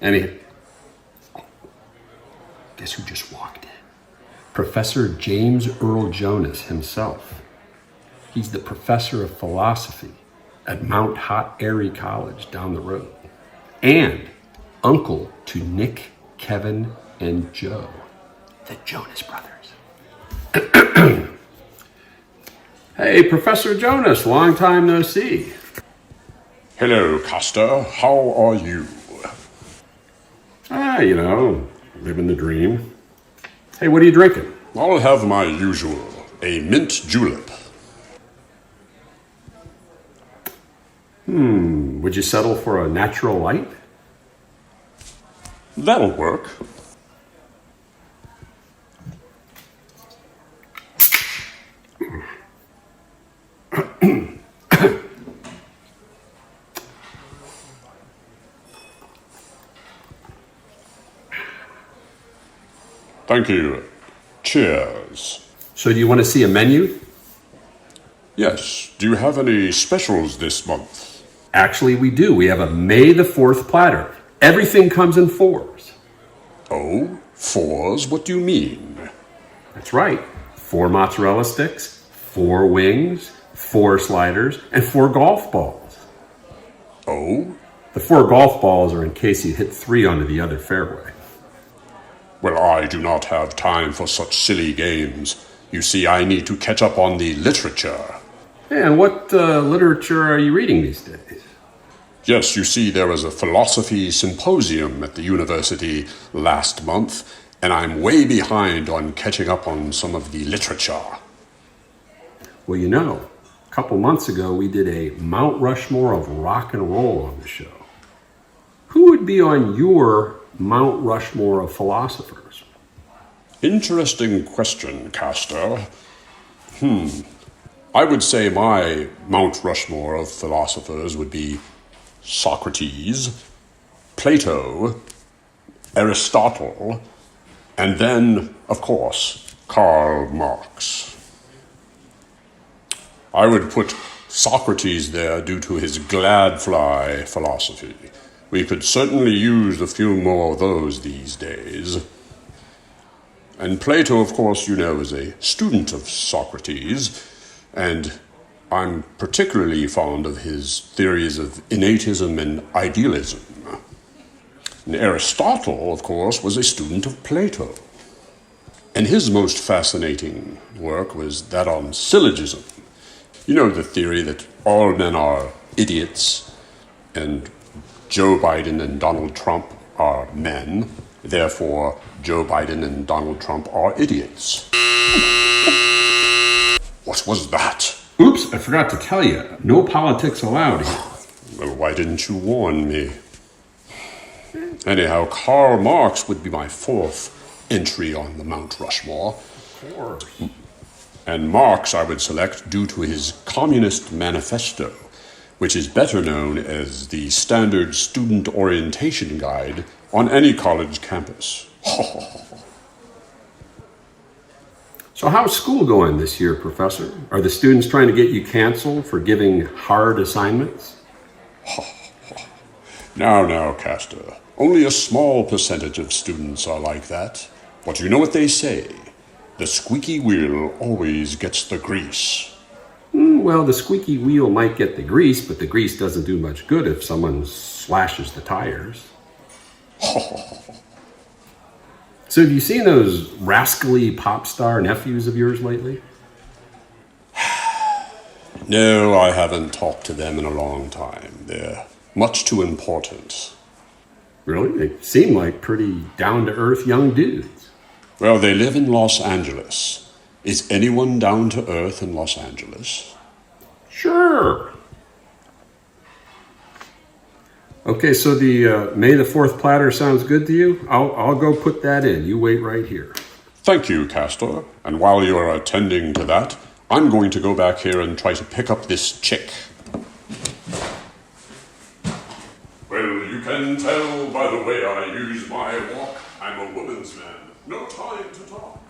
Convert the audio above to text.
Anyhow, guess who just walked in? Professor James Earl Jonas himself. He's the professor of philosophy at Mount Hot Airy College down the road. And uncle to Nick, Kevin, and Joe, the Jonas brothers. Hey, Professor Jonas, long time no see. Hello, Castor. How are you? Living the dream. Hey, what are you drinking? I'll have my usual, a mint julep. Would you settle for a natural light? That'll work. Thank you. Cheers. So do you want to see a menu? Yes. Do you have any specials this month? Actually, we do. We have a May the 4th platter. Everything comes in fours. Oh, fours? What do you mean? That's right. 4 mozzarella sticks, 4 wings, 4 sliders, and 4 golf balls. Oh? The 4 golf balls are in case you hit 3 onto the other fairway. Well, I do not have time for such silly games. You see, I need to catch up on the literature. And what literature are you reading these days? Yes, you see, there was a philosophy symposium at the university last month, and I'm way behind on catching up on some of the literature. Well, a couple months ago we did a Mount Rushmore of rock and roll on the show. Who would be on your Mount Rushmore of philosophers? Interesting question, Castor. I would say my Mount Rushmore of philosophers would be Socrates, Plato, Aristotle, and then, of course, Karl Marx. I would put Socrates there due to his gadfly philosophy. We could certainly use a few more of those these days. And Plato, of course, is a student of Socrates, and I'm particularly fond of his theories of innatism and idealism. And Aristotle, of course, was a student of Plato. And his most fascinating work was that on syllogism. The theory that all men are idiots, and Joe Biden and Donald Trump are men, therefore Joe Biden and Donald Trump are idiots. What was that? Oops, I forgot to tell you. No politics allowed here. Well, why didn't you warn me? Anyhow, Karl Marx would be my 4th entry on the Mount Rushmore. Of course. And Marx I would select due to his Communist Manifesto, which is better known as the standard student orientation guide on any college campus. So how's school going this year, Professor? Are the students trying to get you canceled for giving hard assignments? Now, Castor. Only a small percentage of students are like that. But you know what they say? The squeaky wheel always gets the grease. Well, the squeaky wheel might get the grease, but the grease doesn't do much good if someone slashes the tires. So have you seen those rascally pop star nephews of yours lately? No, I haven't talked to them in a long time. They're much too important. Really? They seem like pretty down-to-earth young dudes. Well, they live in Los Angeles. Is anyone down to earth in Los Angeles? Sure. Okay, so the May the 4th platter sounds good to you? I'll go put that in. You wait right here. Thank you, Castor. And while you are attending to that, I'm going to go back here and try to pick up this chick. Well, you can tell by the way I use my walk, I'm a woman's man. No time to talk.